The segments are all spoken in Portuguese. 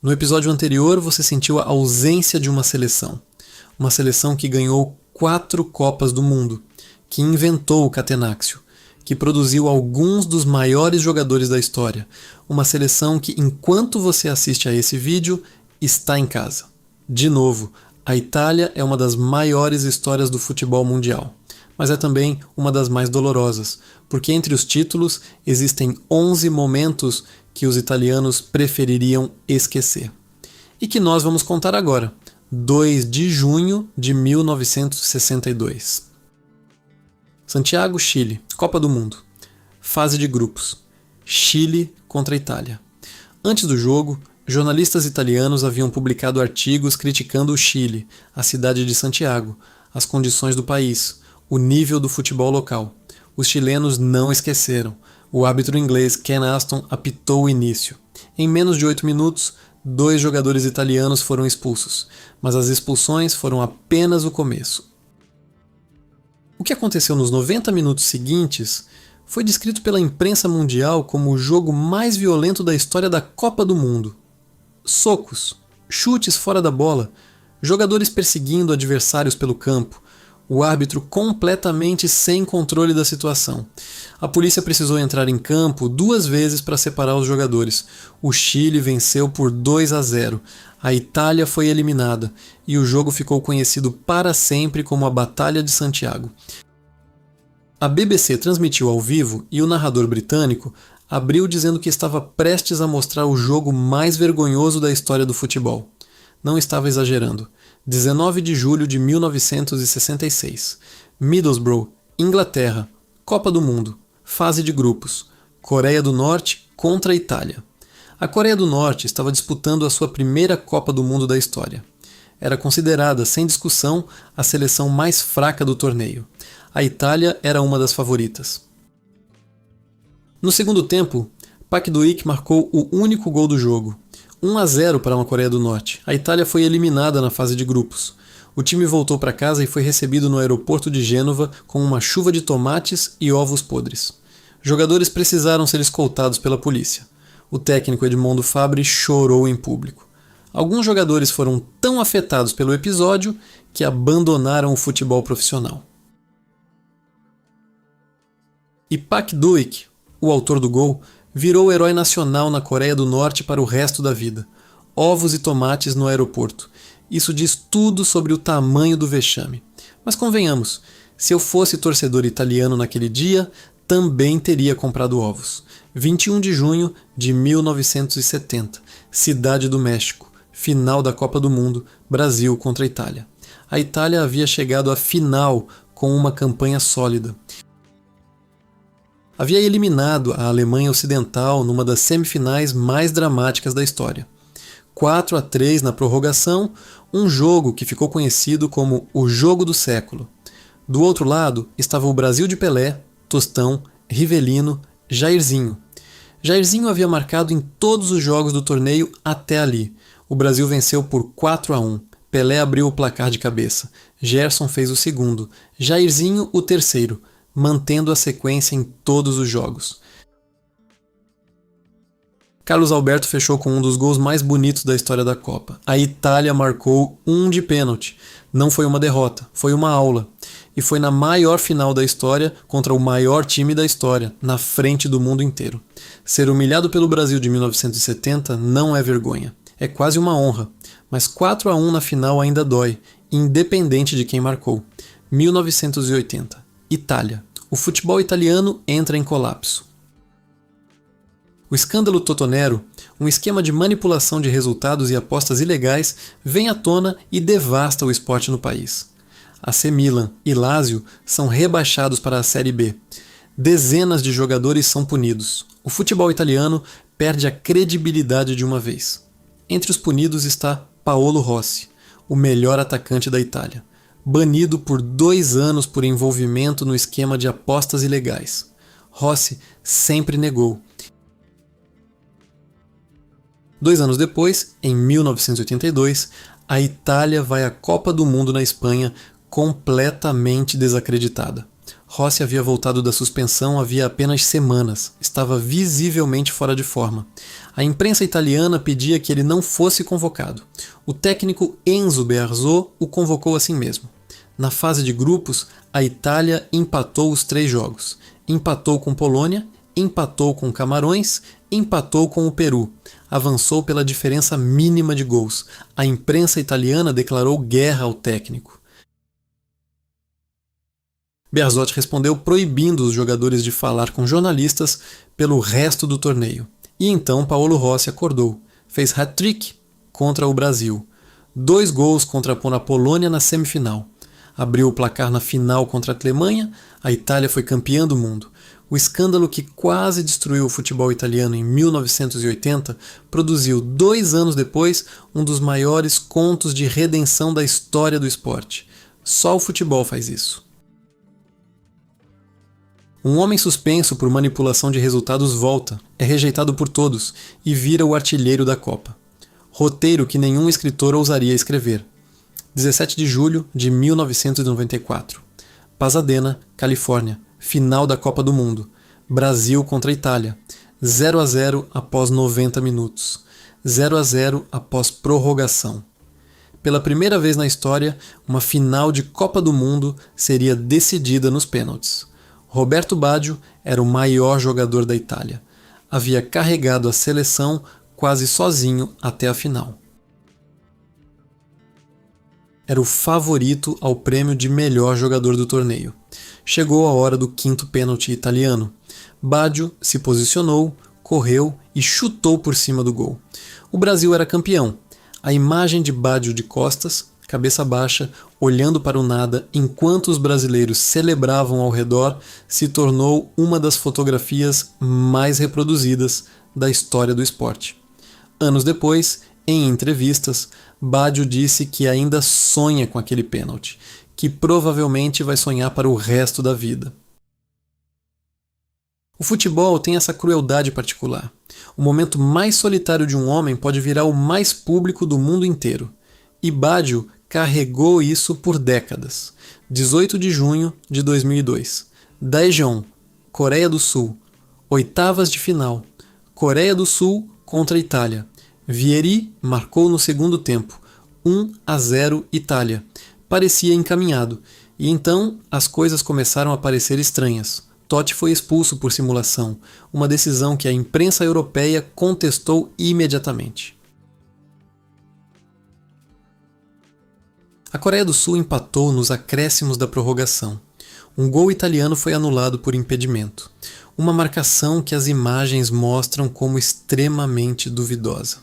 No episódio anterior, você sentiu a ausência de uma seleção. Uma seleção que ganhou 4 Copas do Mundo, que inventou o Catenaccio, que produziu alguns dos maiores jogadores da história. Uma seleção que, enquanto você assiste a esse vídeo, está em casa. De novo, a Itália é uma das maiores histórias do futebol mundial, mas é também uma das mais dolorosas, porque entre os títulos existem 11 momentos que os italianos prefeririam esquecer. E que nós vamos contar agora, 2 de junho de 1962. Santiago, Chile, Copa do Mundo. Fase de grupos. Chile contra Itália. Antes do jogo, jornalistas italianos haviam publicado artigos criticando o Chile, a cidade de Santiago, as condições do país, o nível do futebol local. Os chilenos não esqueceram. O árbitro inglês Ken Aston apitou o início. Em menos de 8 minutos, 2 jogadores italianos foram expulsos, mas as expulsões foram apenas o começo. O que aconteceu nos 90 minutos seguintes foi descrito pela imprensa mundial como o jogo mais violento da história da Copa do Mundo. Socos, chutes fora da bola, jogadores perseguindo adversários pelo campo, o árbitro completamente sem controle da situação. A polícia precisou entrar em campo 2 vezes para separar os jogadores. O Chile venceu por 2-0. A Itália foi eliminada e o jogo ficou conhecido para sempre como a Batalha de Santiago. A BBC transmitiu ao vivo e o narrador britânico abriu dizendo que estava prestes a mostrar o jogo mais vergonhoso da história do futebol. Não estava exagerando. 19 de julho de 1966. Middlesbrough, Inglaterra. Copa do Mundo. Fase de grupos. Coreia do Norte contra a Itália. A Coreia do Norte estava disputando a sua primeira Copa do Mundo da história. Era considerada, sem discussão, a seleção mais fraca do torneio. A Itália era uma das favoritas. No segundo tempo, Park Do-ik marcou o único gol do jogo. 1-0 para a Coreia do Norte. A Itália foi eliminada na fase de grupos. O time voltou para casa e foi recebido no aeroporto de Gênova com uma chuva de tomates e ovos podres. Jogadores precisaram ser escoltados pela polícia. O técnico Edmondo Fabre chorou em público. Alguns jogadores foram tão afetados pelo episódio que abandonaram o futebol profissional. E Park Do-ik, o autor do gol, virou o herói nacional na Coreia do Norte para o resto da vida. Ovos e tomates no aeroporto. Isso diz tudo sobre o tamanho do vexame. Mas convenhamos, se eu fosse torcedor italiano naquele dia, também teria comprado ovos. 21 de junho de 1970, Cidade do México, final da Copa do Mundo, Brasil contra a Itália. A Itália havia chegado à final com uma campanha sólida. Havia eliminado a Alemanha Ocidental numa das semifinais mais dramáticas da história. 4-3 na prorrogação, um jogo que ficou conhecido como o Jogo do Século. Do outro lado estava o Brasil de Pelé, Tostão, Rivelino, Jairzinho. Jairzinho havia marcado em todos os jogos do torneio até ali. O Brasil venceu por 4-1. Pelé abriu o placar de cabeça. Gerson fez o segundo. Jairzinho o terceiro, mantendo a sequência em todos os jogos. Carlos Alberto fechou com um dos gols mais bonitos da história da Copa. A Itália marcou 1 de pênalti. Não foi uma derrota, foi uma aula. E foi na maior final da história contra o maior time da história, na frente do mundo inteiro. Ser humilhado pelo Brasil de 1970 não é vergonha. É quase uma honra. Mas 4-1 na final ainda dói, independente de quem marcou. 1980. Itália. O futebol italiano entra em colapso. O escândalo Totonero, um esquema de manipulação de resultados e apostas ilegais, vem à tona e devasta o esporte no país. AC Milan e Lazio são rebaixados para a Série B. Dezenas de jogadores são punidos. O futebol italiano perde a credibilidade de uma vez. Entre os punidos está Paolo Rossi, o melhor atacante da Itália, banido por 2 anos por envolvimento no esquema de apostas ilegais. Rossi sempre negou. 2 anos depois, em 1982, a Itália vai à Copa do Mundo na Espanha completamente desacreditada. Rossi havia voltado da suspensão havia apenas semanas, estava visivelmente fora de forma. A imprensa italiana pedia que ele não fosse convocado. O técnico Enzo Bearzot o convocou assim mesmo. Na fase de grupos, a Itália empatou os 3 jogos. Empatou com Polônia, empatou com Camarões, empatou com o Peru. Avançou pela diferença mínima de gols. A imprensa italiana declarou guerra ao técnico. Bearzot respondeu proibindo os jogadores de falar com jornalistas pelo resto do torneio. E então Paolo Rossi acordou. Fez hat-trick contra o Brasil. 2 gols contra a Polônia na semifinal. Abriu o placar na final contra a Alemanha, a Itália foi campeã do mundo. O escândalo que quase destruiu o futebol italiano em 1980 produziu 2 anos depois um dos maiores contos de redenção da história do esporte. Só o futebol faz isso. Um homem suspenso por manipulação de resultados volta, é rejeitado por todos e vira o artilheiro da Copa. Roteiro que nenhum escritor ousaria escrever. 17 de julho de 1994. Pasadena, Califórnia. Final da Copa do Mundo. Brasil contra Itália. 0-0 após 90 minutos. 0-0 após prorrogação. Pela primeira vez na história, uma final de Copa do Mundo seria decidida nos pênaltis. Roberto Baggio era o maior jogador da Itália. Havia carregado a seleção quase sozinho até a final. Era o favorito ao prêmio de melhor jogador do torneio. Chegou a hora do 5º pênalti italiano. Baggio se posicionou, correu e chutou por cima do gol. O Brasil era campeão. A imagem de Baggio de costas, cabeça baixa, olhando para o nada enquanto os brasileiros celebravam ao redor, se tornou uma das fotografias mais reproduzidas da história do esporte. Anos depois, em entrevistas, Baggio disse que ainda sonha com aquele pênalti, que provavelmente vai sonhar para o resto da vida. O futebol tem essa crueldade particular. O momento mais solitário de um homem pode virar o mais público do mundo inteiro. E Baggio carregou isso por décadas. 18 de junho de 2002. Daejeon, Coreia do Sul. Oitavas de final. Coreia do Sul contra a Itália. Vieri marcou no segundo tempo. 1-0 Itália. Parecia encaminhado. E então as coisas começaram a parecer estranhas. Totti foi expulso por simulação, uma decisão que a imprensa europeia contestou imediatamente. A Coreia do Sul empatou nos acréscimos da prorrogação. Um gol italiano foi anulado por impedimento. Uma marcação que as imagens mostram como extremamente duvidosa.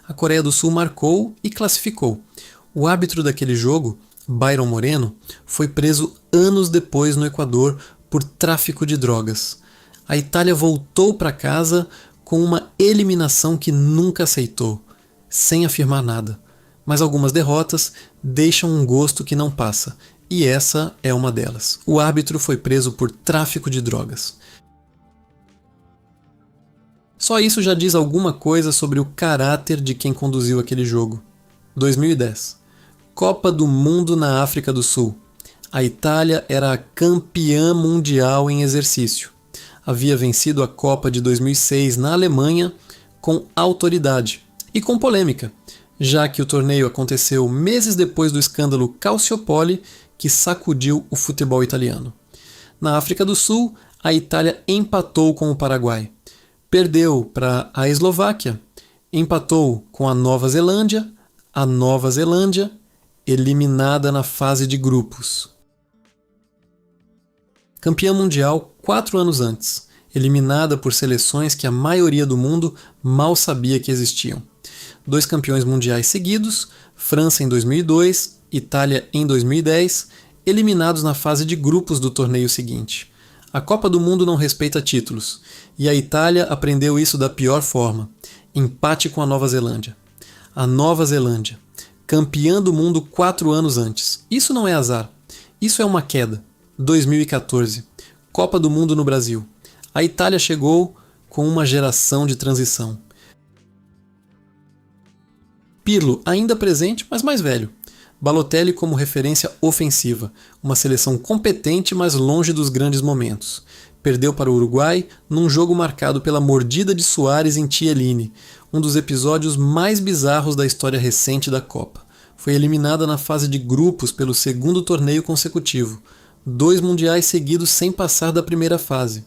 A Coreia do Sul marcou e classificou. O árbitro daquele jogo, Byron Moreno, foi preso anos depois no Equador por tráfico de drogas. A Itália voltou para casa com uma eliminação que nunca aceitou, sem afirmar nada. Mas algumas derrotas deixam um gosto que não passa, e essa é uma delas. O árbitro foi preso por tráfico de drogas. Só isso já diz alguma coisa sobre o caráter de quem conduziu aquele jogo. 2010. Copa do Mundo na África do Sul. A Itália era a campeã mundial em exercício. Havia vencido a Copa de 2006 na Alemanha com autoridade e com polêmica, já que o torneio aconteceu meses depois do escândalo Calciopoli que sacudiu o futebol italiano. Na África do Sul, a Itália empatou com o Paraguai. Perdeu para a Eslováquia, empatou com a Nova Zelândia eliminada na fase de grupos. Campeã mundial 4 anos antes, eliminada por seleções que a maioria do mundo mal sabia que existiam. 2 campeões mundiais seguidos, França em 2002, Itália em 2010, eliminados na fase de grupos do torneio seguinte. A Copa do Mundo não respeita títulos, e a Itália aprendeu isso da pior forma: empate com a Nova Zelândia. A Nova Zelândia, campeã do mundo 4 anos antes. Isso não é azar, isso é uma queda. 2014, Copa do Mundo no Brasil. A Itália chegou com uma geração de transição. Pirlo ainda presente, mas mais velho. Balotelli como referência ofensiva, uma seleção competente, mas longe dos grandes momentos. Perdeu para o Uruguai num jogo marcado pela mordida de Suárez em Chiellini, um dos episódios mais bizarros da história recente da Copa. Foi eliminada na fase de grupos pelo segundo torneio consecutivo, 2 mundiais seguidos sem passar da primeira fase.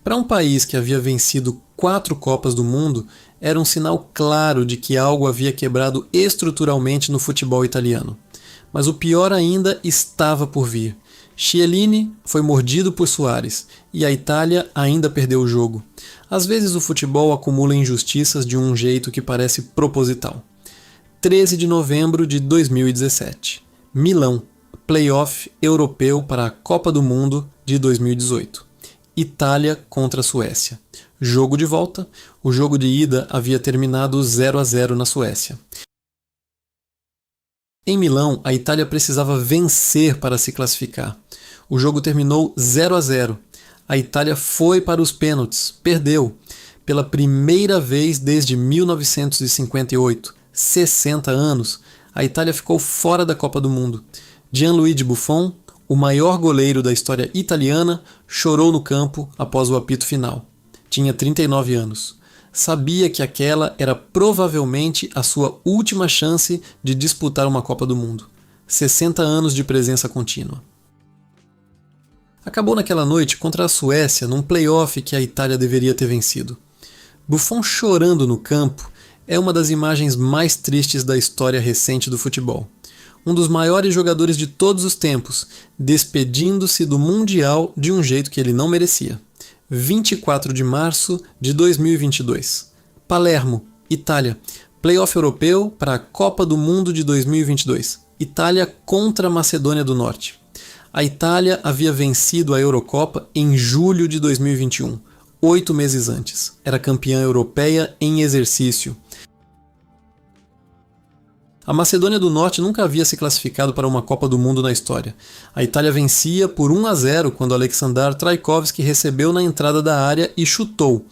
Para um país que havia vencido 4 Copas do Mundo, era um sinal claro de que algo havia quebrado estruturalmente no futebol italiano. Mas o pior ainda estava por vir. Chiellini foi mordido por Suárez e a Itália ainda perdeu o jogo. Às vezes o futebol acumula injustiças de um jeito que parece proposital. 13 de novembro de 2017. Milão, playoff europeu para a Copa do Mundo de 2018. Itália contra a Suécia. Jogo de volta, o jogo de ida havia terminado 0-0 na Suécia. Em Milão, a Itália precisava vencer para se classificar. O jogo terminou 0-0. A Itália foi para os pênaltis, perdeu. Pela primeira vez desde 1958, 60 anos, a Itália ficou fora da Copa do Mundo. Gianluigi Buffon, o maior goleiro da história italiana, chorou no campo após o apito final. Tinha 39 anos. Sabia que aquela era provavelmente a sua última chance de disputar uma Copa do Mundo. 60 anos de presença contínua. Acabou naquela noite contra a Suécia num play-off que a Itália deveria ter vencido. Buffon chorando no campo é uma das imagens mais tristes da história recente do futebol. Um dos maiores jogadores de todos os tempos, despedindo-se do Mundial de um jeito que ele não merecia. 24 de março de 2022. Palermo, Itália. Playoff europeu para a Copa do Mundo de 2022. Itália contra a Macedônia do Norte. A Itália havia vencido a Eurocopa em julho de 2021, 8 meses antes. Era campeã europeia em exercício. A Macedônia do Norte nunca havia se classificado para uma Copa do Mundo na história. A Itália vencia por 1-0 quando Aleksandar Trajkovski recebeu na entrada da área e chutou.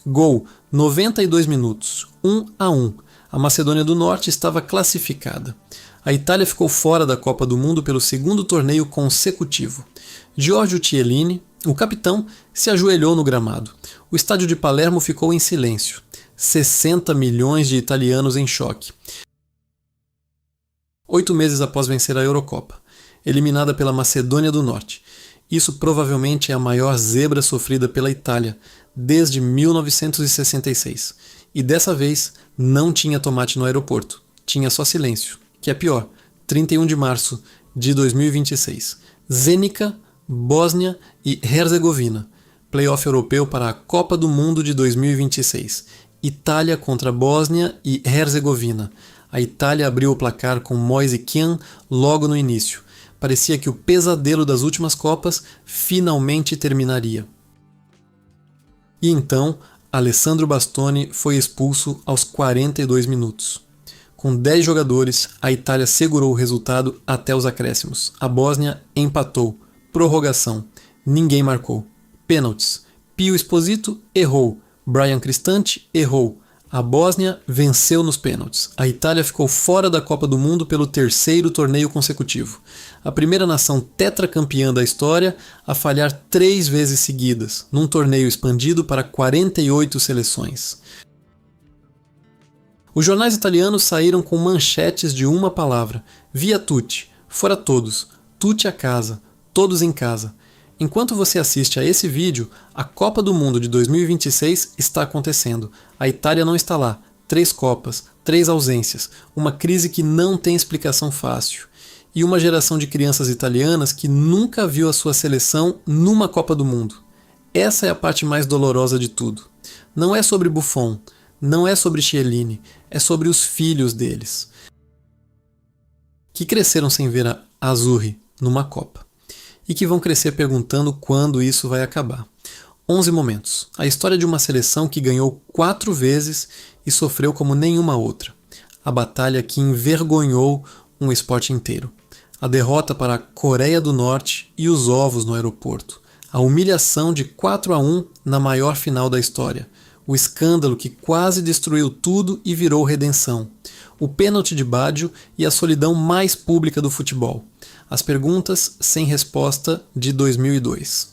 Gol, 92 minutos, 1-1. A Macedônia do Norte estava classificada. A Itália ficou fora da Copa do Mundo pelo segundo torneio consecutivo. Giorgio Chiellini, o capitão, se ajoelhou no gramado. O estádio de Palermo ficou em silêncio. 60 milhões de italianos em choque. 8 meses após vencer a Eurocopa, eliminada pela Macedônia do Norte. Isso provavelmente é a maior zebra sofrida pela Itália desde 1966. E dessa vez não tinha tomate no aeroporto, tinha só silêncio, que é pior. 31 de março de 2026. Zenica, Bósnia e Herzegovina. Playoff europeu para a Copa do Mundo de 2026. Itália contra Bósnia e Herzegovina. A Itália abriu o placar com Moise Kean logo no início. Parecia que o pesadelo das últimas Copas finalmente terminaria. E então, Alessandro Bastoni foi expulso aos 42 minutos. Com 10 jogadores, a Itália segurou o resultado até os acréscimos. A Bósnia empatou. Prorrogação. Ninguém marcou. Pênaltis. Pio Esposito errou. Brian Cristante errou. A Bósnia venceu nos pênaltis. A Itália ficou fora da Copa do Mundo pelo terceiro torneio consecutivo. A primeira nação tetracampeã da história a falhar 3 vezes seguidas, num torneio expandido para 48 seleções. Os jornais italianos saíram com manchetes de uma palavra: Via tutti, fora todos, tutti a casa, todos em casa. Enquanto você assiste a esse vídeo, a Copa do Mundo de 2026 está acontecendo. A Itália não está lá. 3 Copas, 3 ausências, uma crise que não tem explicação fácil. E uma geração de crianças italianas que nunca viu a sua seleção numa Copa do Mundo. Essa é a parte mais dolorosa de tudo. Não é sobre Buffon, não é sobre Chiellini, é sobre os filhos deles, que cresceram sem ver a Azzurri numa Copa. E que vão crescer perguntando quando isso vai acabar. 11 momentos. A história de uma seleção que ganhou 4 vezes e sofreu como nenhuma outra. A batalha que envergonhou um esporte inteiro. A derrota para a Coreia do Norte e os ovos no aeroporto. A humilhação de 4-1 na maior final da história. O escândalo que quase destruiu tudo e virou redenção. o pênalti de Baggio e a solidão mais pública do futebol. As perguntas sem resposta de 2002.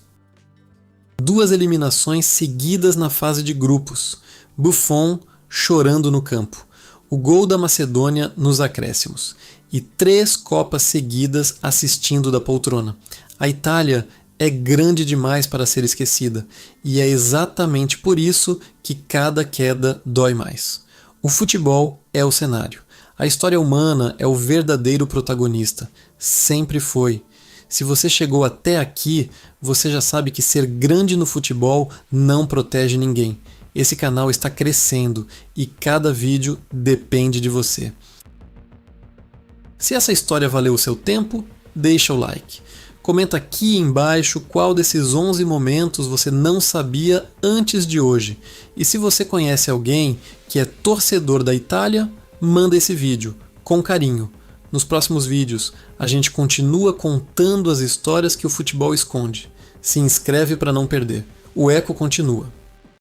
2 eliminações seguidas na fase de grupos. Buffon chorando no campo. O gol da Macedônia nos acréscimos. E 3 Copas seguidas assistindo da poltrona. A Itália é grande demais para ser esquecida. E é exatamente por isso que cada queda dói mais. O futebol é o cenário. A história humana é o verdadeiro protagonista. Sempre foi. Se você chegou até aqui, você já sabe que ser grande no futebol não protege ninguém. Esse canal está crescendo e cada vídeo depende de você. Se essa história valeu o seu tempo, deixa o like. Comenta aqui embaixo qual desses 11 momentos você não sabia antes de hoje. E se você conhece alguém que é torcedor da Itália, manda esse vídeo, com carinho. Nos próximos vídeos, a gente continua contando as histórias que o futebol esconde. Se inscreve para não perder. O eco continua.